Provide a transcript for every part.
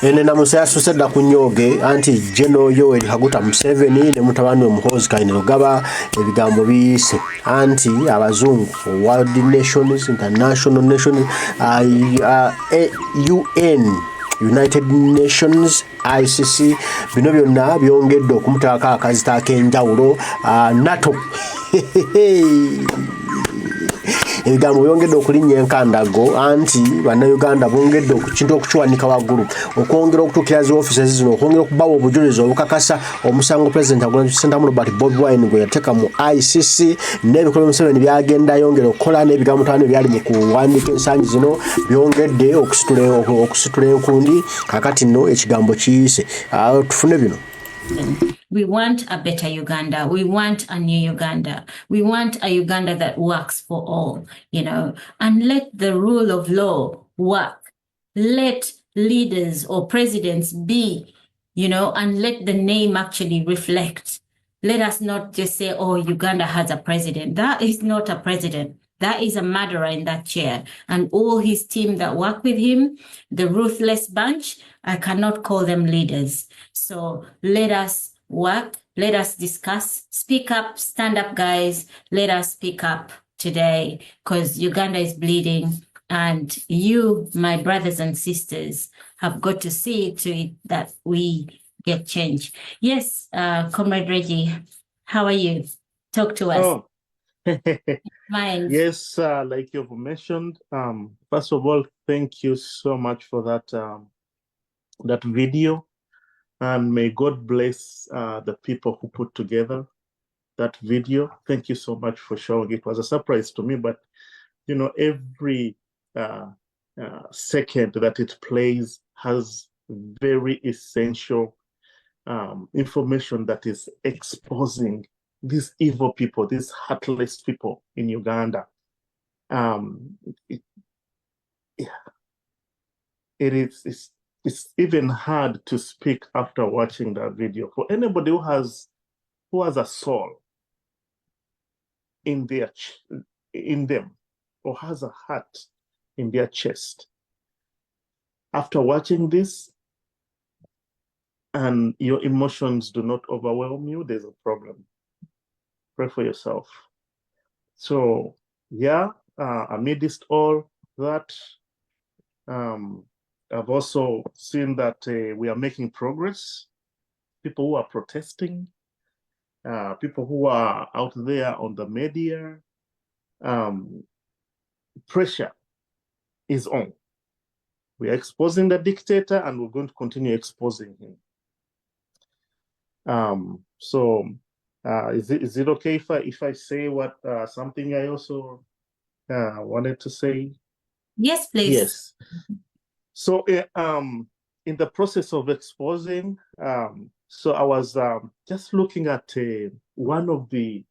ene namusa yasuseda ku nyoge anti General Yoweri Kaguta Museveni ne Mutabaniwe Muhoozi Kainerugaba ebigambo biyise anti abazungu world nations international nations UN United Nations ICC bino byonna byongedde okumutaaka akazita ak'enjawulo NATO ebigambo byongedde okulinnya enkandago anti bannayuganda bongedde okukintu okukiwanika waggulu okwongera okutuukira zi offices zino okwongera okubawa obujulizi obukakasa omusango President Sentamu Robert Bobi Wine gwe yateeka mu ICC n'ebikolwa Museveni byagenda yongera okukola n'ebigambo mutaano byali mu kuwandiika ensangi zino byongedde okusitula enkundi kakati nno ekigambo kiyise tufune bino. We want a better Uganda. We want a new Uganda. We want a Uganda that works for all, and let the rule of law work. Let leaders or presidents be, and let the name actually reflect. Let us not just say, oh, Uganda has a president. That is not a president. That is a murderer in that chair. And all his team that work with him, the ruthless bunch, I cannot call them leaders. So let us work, let us discuss, speak up, stand up, guys. Let us speak up today because Uganda is bleeding. And you, my brothers and sisters, have got to see to it that we get change. Yes, Comrade Reggie, how are you? Talk to us. Oh. Yes, like you've mentioned, first of all, thank you so much for that video, and may God bless the people who put together that video. Thank you so much for showing it. It was a surprise to me, but every second that it plays has very essential information that is exposing these evil people, these heartless people in Uganda. It's even hard to speak after watching that video. For anybody who has a soul in them, or has a heart in their chest, after watching this and your emotions do not overwhelm you, there's a problem. Pray for yourself. So yeah, amidst all that, I've also seen that we are making progress. People who are protesting, people who are out there on the media, pressure is on. We are exposing the dictator and we're going to continue exposing him. Is it okay if I say what something I also wanted to say? Yes, please. Yes. So in the process of exposing, so I was just looking at one of the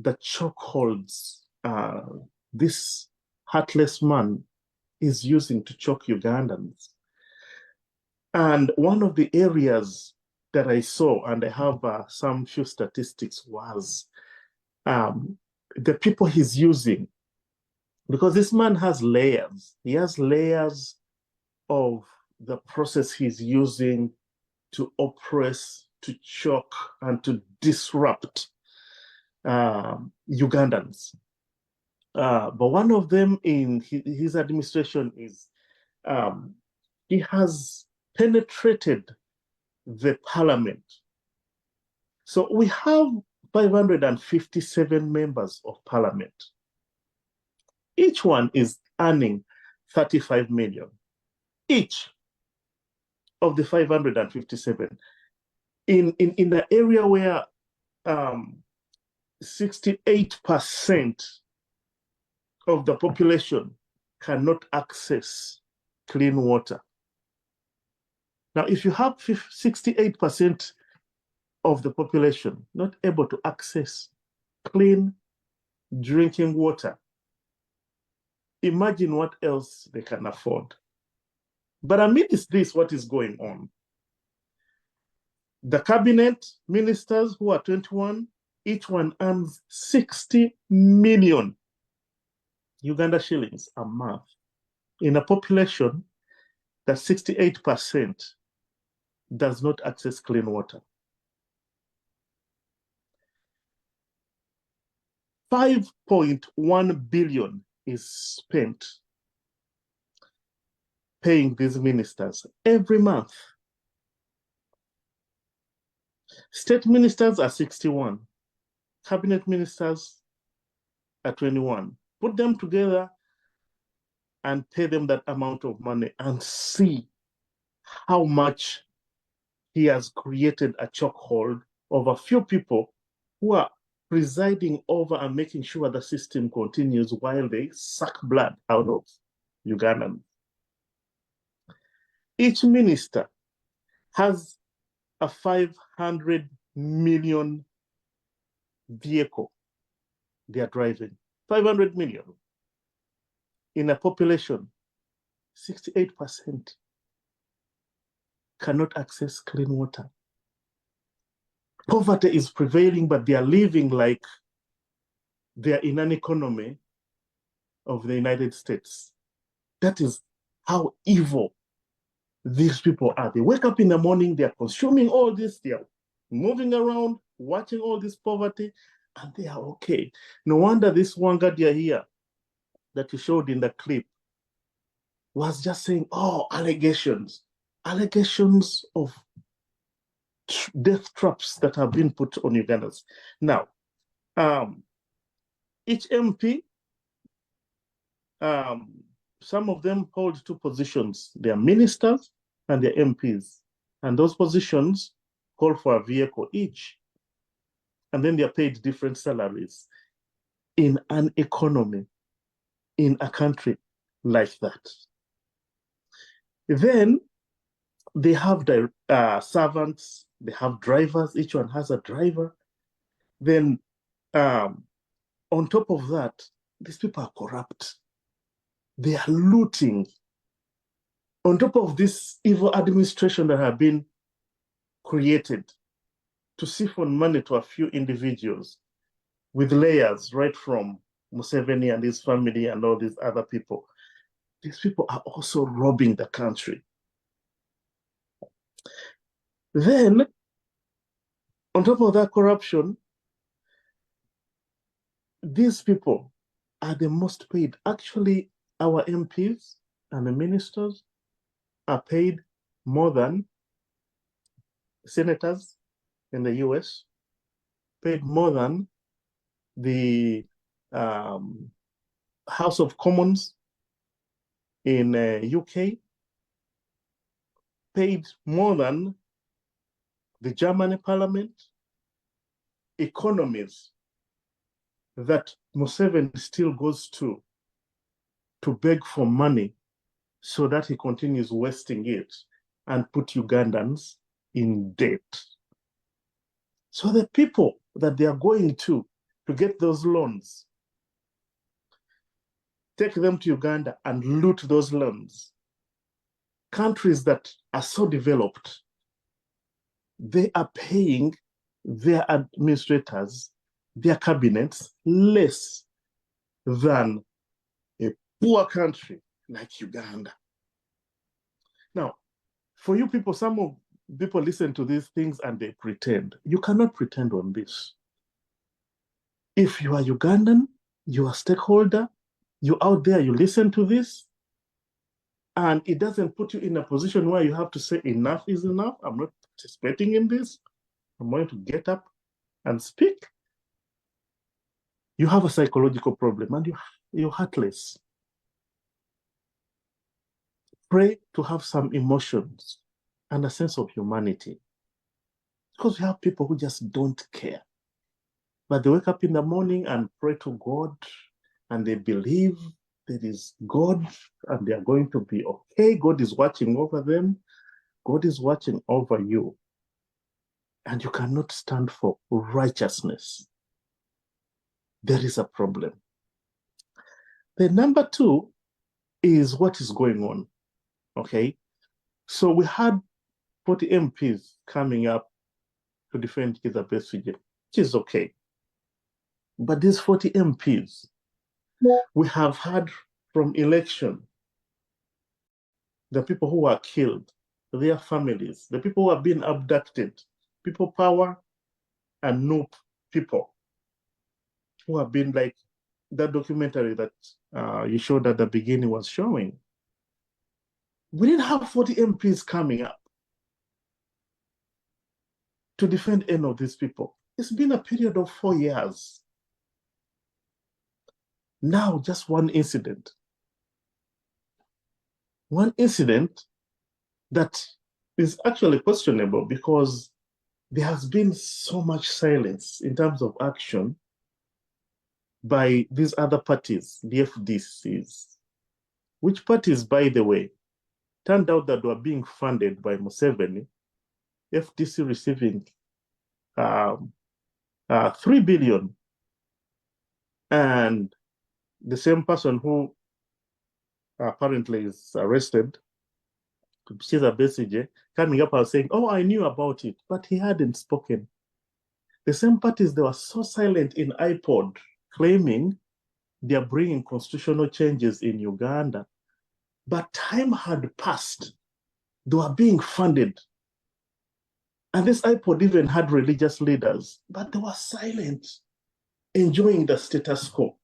chokeholds this heartless man is using to choke Ugandans. And one of the areas that I saw, and I have some few statistics, was the people he's using, because this man has layers. He has layers of the process he's using to oppress, to choke, and to disrupt Ugandans. But one of them in his administration is he has penetrated the parliament. So we have 557 members of parliament. Each one is earning 35 million. Each of the 557 in the area where 68% of the population cannot access clean water. Now, if you have 68% of the population not able to access clean drinking water, imagine what else they can afford. But amidst this, what is going on? The cabinet ministers, who are 21, each one earns 60 million Uganda shillings a month in a population that 68% does not access clean water. 5.1 billion is spent paying these ministers every month. State ministers are 61, cabinet ministers are 21. Put them together and pay them that amount of money and see how much he has created a chokehold of a few people who are presiding over and making sure the system continues while they suck blood out of Ugandans. Each minister has a 500 million vehicle they are driving. 500 million. In a population, 68% cannot access clean water. Poverty is prevailing, but they are living like they're in an economy of the United States. That is how evil these people are. They wake up in the morning, they're consuming all this, they're moving around, watching all this poverty, and they are okay. No wonder this Wangadia here that you showed in the clip was just saying, oh, allegations of death traps that have been put on Ugandans. Now, each MP, some of them hold two positions. They are ministers and they're MPs. And those positions call for a vehicle each. And then they're paid different salaries in an economy, in a country like that. Then they have the servants, they have drivers, each one has a driver. Then on top of that, these people are corrupt. They are looting. On top of this evil administration that have been created to siphon money to a few individuals with layers right from Museveni and his family and all these other people. These people are also robbing the country. Then, on top of that corruption, these people are the most paid. Actually, our MPs and the ministers are paid more than senators in the US, paid more than the House of Commons in UK, paid more than the German parliament. Economies that Museveni still goes to beg for money so that he continues wasting it and put Ugandans in debt. So the people that they are going to get those loans, take them to Uganda and loot those loans. Countries that are so developed, they are paying their administrators, their cabinets, less than a poor country like Uganda. Now, for you people, some of people listen to these things and they pretend. You cannot pretend on this. If you are Ugandan, you are a stakeholder, you're out there, you listen to this, and it doesn't put you in a position where you have to say enough is enough. I'm not participating in this. I'm going to get up and speak. You have a psychological problem and you're heartless. Pray to have some emotions and a sense of humanity. Because we have people who just don't care. But they wake up in the morning and pray to God and they believe there is God and they are going to be okay. God is watching over them. God is watching over you. And you cannot stand for righteousness. There is a problem. The number two is what is going on. Okay? So we had 40 MPs coming up to defend Kizza Besigye, which is okay. But these 40 MPs, we have had from election, the people who were killed their families, the people who have been abducted, people power and no people who have been like that documentary that you showed at the beginning was showing. We didn't have 40 MPs coming up to defend any of these people. It's been a period of 4 years. Now, just one incident. One incident that is actually questionable because there has been so much silence in terms of action by these other parties, the FDCs, which parties, by the way, turned out that were being funded by Museveni, FDC receiving 3 billion, and the same person who apparently is arrested, Chiza Besigye, coming up and saying, oh, I knew about it, but he hadn't spoken. The same parties, they were so silent in iPod, claiming they are bringing constitutional changes in Uganda. But time had passed. They were being funded. And this iPod even had religious leaders, but they were silent, enjoying the status quo.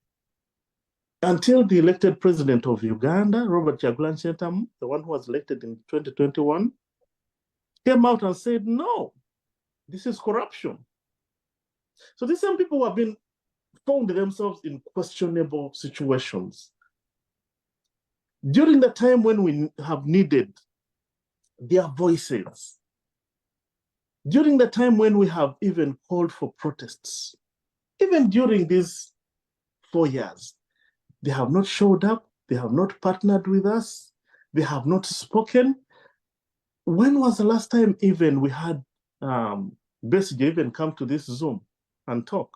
Until the elected president of Uganda, Robert Kyagulanyi Ssentamu, the one who was elected in 2021, came out and said, no, this is corruption. So these same people have been found themselves in questionable situations. During the time when we have needed their voices, during the time when we have even called for protests, even during these 4 years, they have not showed up, they have not partnered with us, they have not spoken. When was the last time even we had Besigye even come to this Zoom and talk?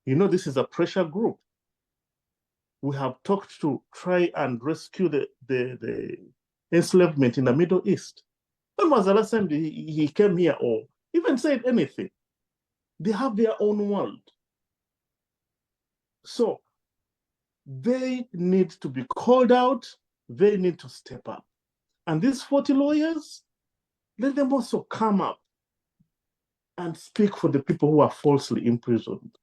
You know, this is a pressure group. We have talked to try and rescue the enslavement in the Middle East. When was the last time he came here or even said anything? They have their own world. So they need to be called out. They need to step up. And these 40 lawyers, let them also come up and speak for the people who are falsely imprisoned.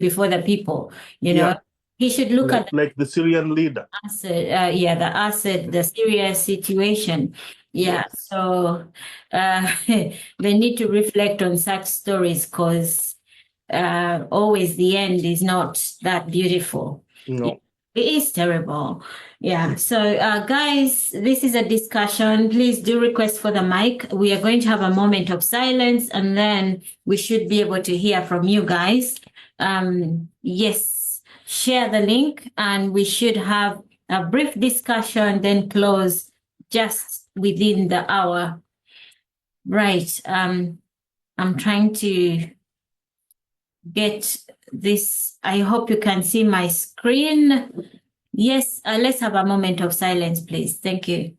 Before the people, you know, he should look at like the Syrian leader. The Syria situation. Yes. So they need to reflect on such stories because always the end is not that beautiful. No. It is terrible. Yeah. So, guys, this is a discussion. Please do request for the mic. We are going to have a moment of silence and then we should be able to hear from you guys. Yes, share the link and we should have a brief discussion, then close just within the hour. Right. I'm trying to get this. I hope you can see my screen. Yes, let's have a moment of silence, please. Thank you.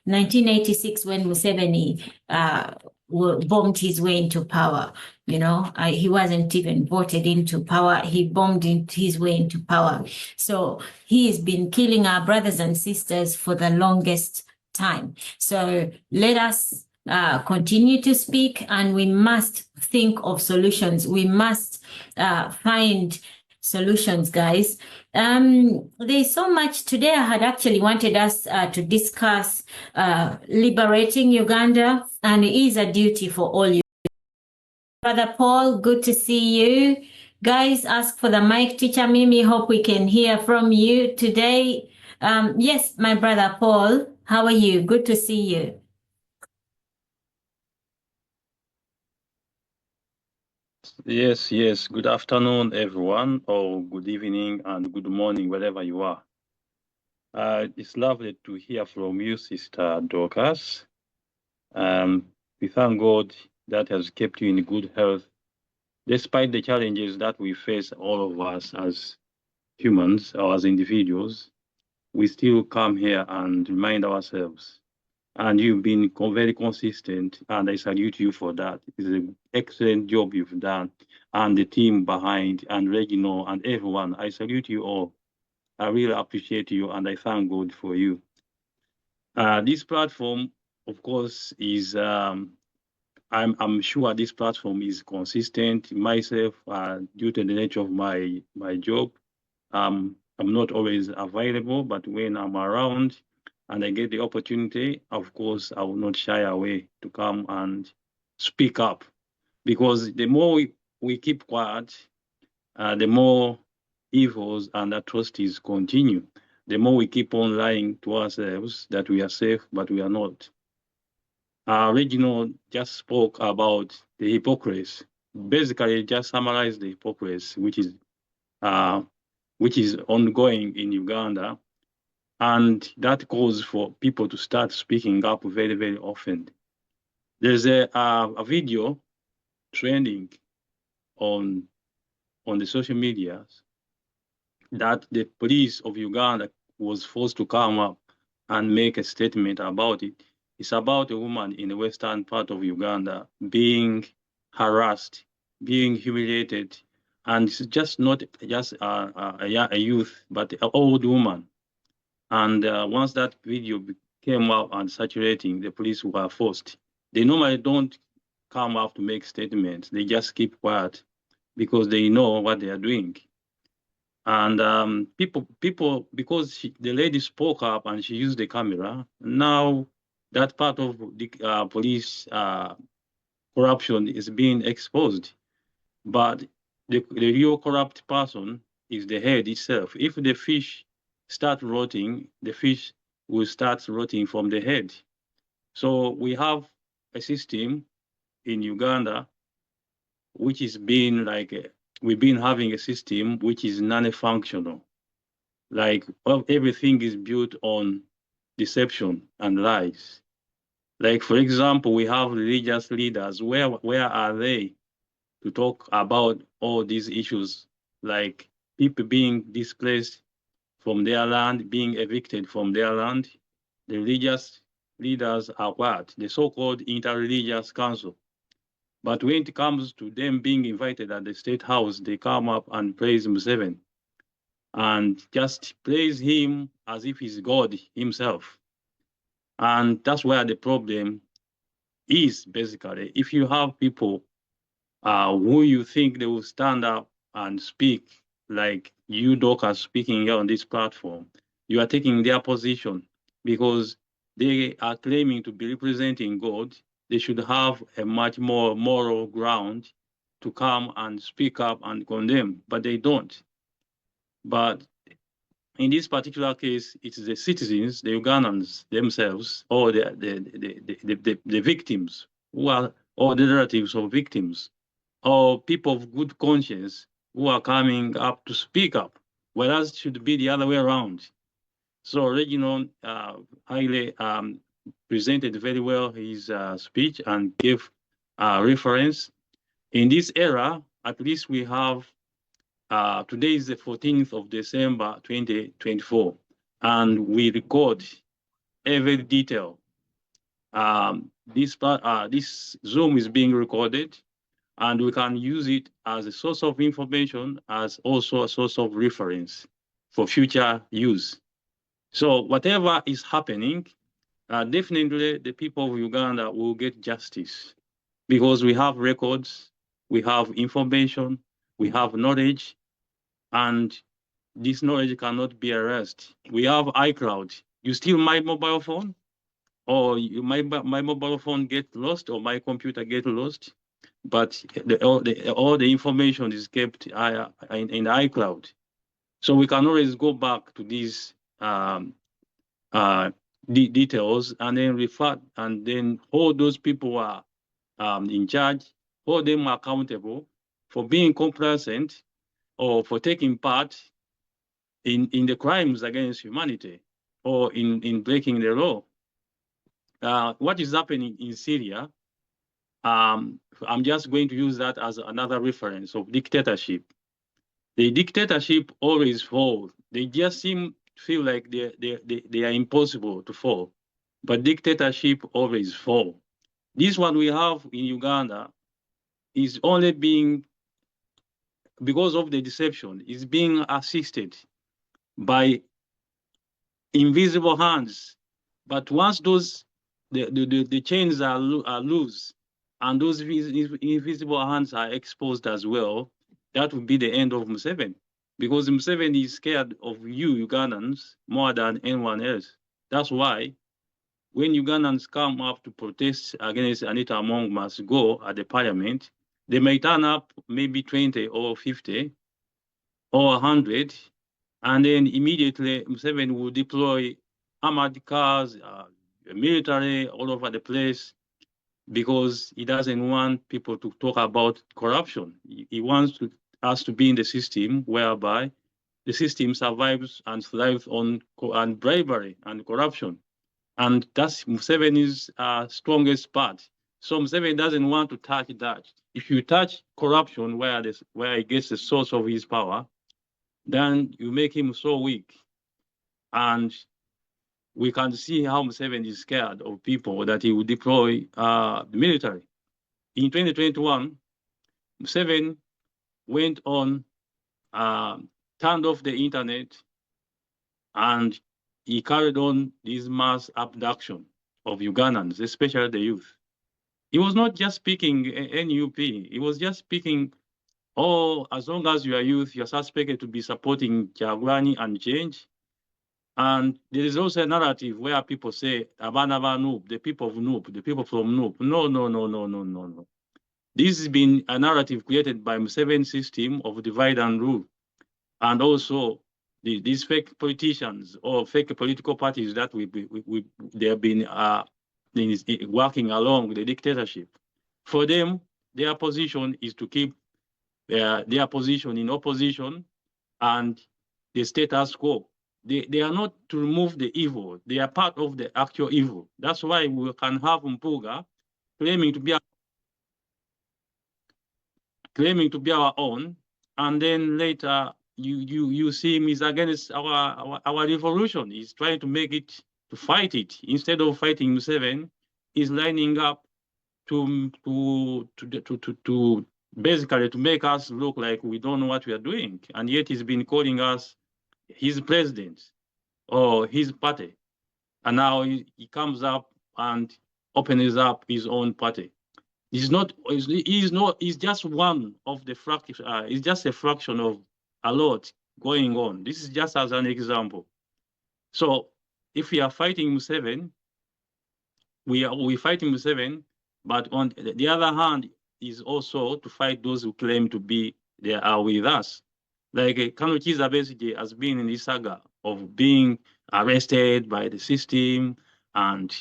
In 1986, when Museveni bombed his way into power, you know, he wasn't even voted into power. He bombed his way into power. So he's been killing our brothers and sisters for the longest time. So let us continue to speak and we must think of solutions. We must find solutions, guys. There's so much today. I had actually wanted us to discuss liberating Uganda, and it is a duty for all you. Brother Paul, good to see you. Guys, ask for the mic. Teacher Mimi, hope we can hear from you today. Yes, my brother Paul, how are you? Good to see you. Yes. Good afternoon, everyone, or good evening and good morning, wherever you are. It's lovely to hear from you, Sister Dorcas. We thank God that has kept you in good health, despite the challenges that we face, all of us as humans or as individuals. We still come here and remind ourselves. And you've been very consistent, and I salute you for that. It's an excellent job you've done, and the team behind, and Reginald, and everyone. I salute you all. I really appreciate you, and I thank God for you. This platform, of course, is I'm sure this platform is consistent. Myself, due to the nature of my job, I'm not always available, but when I'm around and I get the opportunity, of course, I will not shy away to come and speak up, because the more we keep quiet, the more evils and atrocities continue. The more we keep on lying to ourselves that we are safe, but we are not. Reginald just spoke about the hypocrisy. Basically, just summarized the hypocrisy, which is ongoing in Uganda, and that calls for people to start speaking up very, very often. There's a video trending on the social media that the police of Uganda was forced to come up and make a statement about it. It's about a woman in the western part of Uganda being harassed, being humiliated, and it's just not just a youth, but an old woman. And once that video came up and saturating, the police were forced. They normally don't come up to make statements. They just keep quiet because they know what they are doing. And people, because the lady spoke up and she used the camera, now that part of the police corruption is being exposed. But the real corrupt person is the head itself. If the fish start rotting, the fish will start rotting from the head. So we have a system in Uganda which is being like we've been having a system which is non-functional. Like everything is built on deception and lies. Like, for example, we have religious leaders. Where are they to talk about all these issues, like people being displaced from their land, being evicted from their land? The religious leaders are what? The so-called interreligious council. But when it comes to them being invited at the State House, they come up and praise Museveni and just praise him as if he's God himself. And that's where the problem is, basically. If you have people who you think they will stand up and speak like you, Doc, are speaking here on this platform, you are taking their position because they are claiming to be representing God. They should have a much more moral ground to come and speak up and condemn, but they don't. But in this particular case, it's the citizens, the Ugandans themselves, or the victims, who are, or the relatives of victims, or people of good conscience who are coming up to speak up, whereas it should be the other way around. So Reginald highly presented very well his speech and gave reference. In this era, at least we have, today is the 14th of December, 2024, and we record every detail. This Zoom is being recorded, and we can use it as a source of information, as also a source of reference for future use. So whatever is happening, definitely the people of Uganda will get justice, because we have records, we have information, we have knowledge, and this knowledge cannot be erased. We have iCloud. You steal my mobile phone, or my mobile phone get lost, or my computer get lost, but all the information is kept in iCloud. So we can always go back to these details and then refer, and then hold those people who are in charge, hold them accountable for being complacent or for taking part in the crimes against humanity or in breaking the law. What is happening in Syria, I'm just going to use that as another reference of dictatorship. The dictatorship always falls. They just feel like they are impossible to fall, but dictatorship always fall. This one we have in Uganda is only being, because of the deception, is being assisted by invisible hands. But once the chains are loose and those invisible hands are exposed as well, that would be the end of Museveni. Because Museveni is scared of you Ugandans more than anyone else. That's why when Ugandans come up to protest against Anita Among must go at the parliament, they may turn up maybe 20 or 50 or 100, and then immediately Museveni will deploy armored cars, military all over the place, because he doesn't want people to talk about corruption. He wants us to be in the system whereby the system survives and thrives on bribery and corruption. And that's Museveni's strongest part. So Museveni doesn't want to touch that. If you touch corruption where he gets the source of his power, then you make him so weak. And we can see how Museveni is scared of people that he will deploy the military. In 2021, Museveni went on, turned off the internet, and he carried on this mass abduction of Ugandans, especially the youth. He was not just speaking NUP, he was just speaking, oh, as long as you are youth, you're suspected to be supporting Kyagulanyi and change. And there is also a narrative where people say, Abanaba Noob, the people of Noob, the people from Noob. No. This has been a narrative created by Museveni system of divide and rule. And also these fake politicians or fake political parties that they have been working along the dictatorship. For them, their position is to keep their position in opposition and the status quo. They are not to remove the evil. They are part of the actual evil. That's why we can have Mpuga claiming to be our own, and then later you see him is against our revolution. He's trying to make it, to fight it. Instead of fighting Museveni, he's lining up to basically to make us look like we don't know what we are doing. And yet he's been calling us his president or his party. And now he comes up and opens up his own party. He's just one of the fractions. It's just a fraction of a lot going on. This is just as an example. So if we are fighting Museveni, we fighting Museveni, but on the other hand is also to fight those who claim to be they are with us. Like Kanuchiza basically has been in this saga of being arrested by the system, and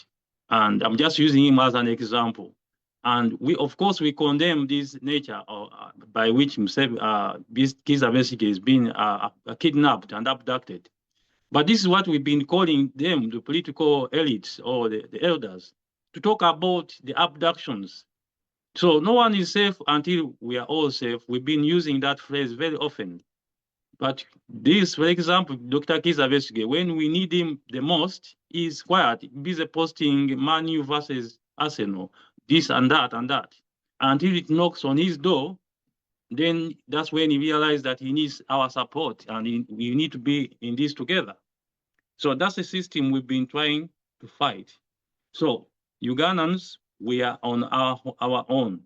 I'm just using him as an example. And we, of course, we condemn this nature by which Kizza basically is being kidnapped and abducted. But this is what we've been calling them, the political elites or the elders, to talk about the abductions. So no one is safe until we are all safe. We've been using that phrase very often. But this, for example, Dr. Kizza Besigye, when we need him the most, he's quiet, busy posting Man U versus Arsenal, this and that and that. Until it knocks on his door, then that's when he realizes that he needs our support and we need to be in this together. So that's a system we've been trying to fight. So Ugandans, we are on our own.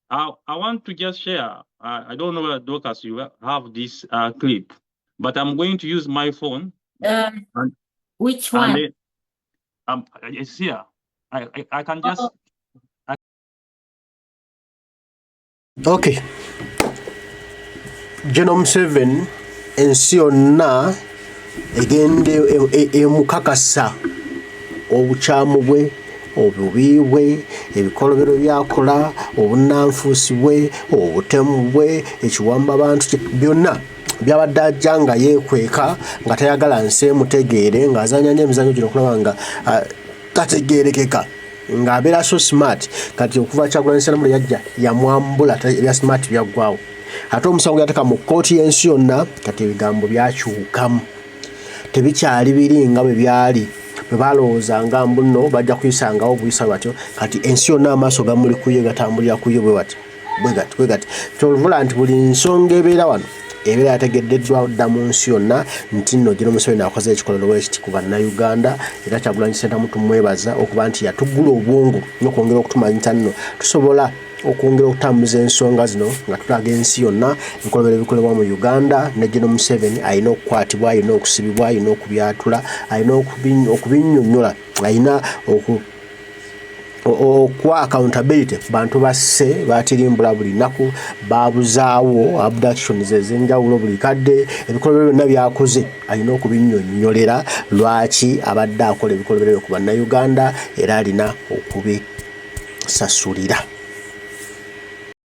I want to just share, I don't know whether Dorcas, you have this clip, but I'm going to use my phone. Which one? And it's here. I can just... Oh. Okay. General Museveni ensi yonna egende emukakasa obukyamu bwe, obubi bwe, ebikolobero byakola, obunnanfuusi bwe, obutemu bwe, ekiwamba abantu byonna byabadde ajja nga yeekweka nga tayagala nsi emutegeere, ng'azanya n'emizannyo gino okulaba nga tategeerekeka, ng'abeera so smart. Kati okuva Kyagulanyi Ssentamu yajja yamwambula bya smart byaggwawo. Ate omusango yateeka mu kkooti y'ensi yonna, kati ebigambo byakyukamu, tebikyali biri nga bwe byali. Bwe balowooza nga mbuno bajja kuyisangawo buyisa batyo, kati ensi yonna amaaso gamuli kuye, gatambulira kuye bwe gati. Kyoluvula nti buli nsonga ebeera wano ebeera yategeddwa dda mu nsi yonna nti nno General Museveni akoze ekikolero ekiti ku bannayuganda era Kyagulanyi Ssentamu tumwebaza okuba nti yatuggula obwongo n'okwongera okutumanyisa nno tusobola okwongera okutambuza ensonga zino nga tulaga ensi yonna ebikolwa ebikolebwa mu Uganda ne General Museveni alina okukwatibwa, alina okusibibwa, alina okubyatula, alina okubinnyonnyola, alina okwa accountability bantu basse batirimbula buli naku babuzaawo abductions ez'enjawulo buli kadde ebikolwa byonna byakoze alina okubinnyonnyolera lwaki abadde akola ebikolwa byo ku bannayuganda era alina okubisasulira.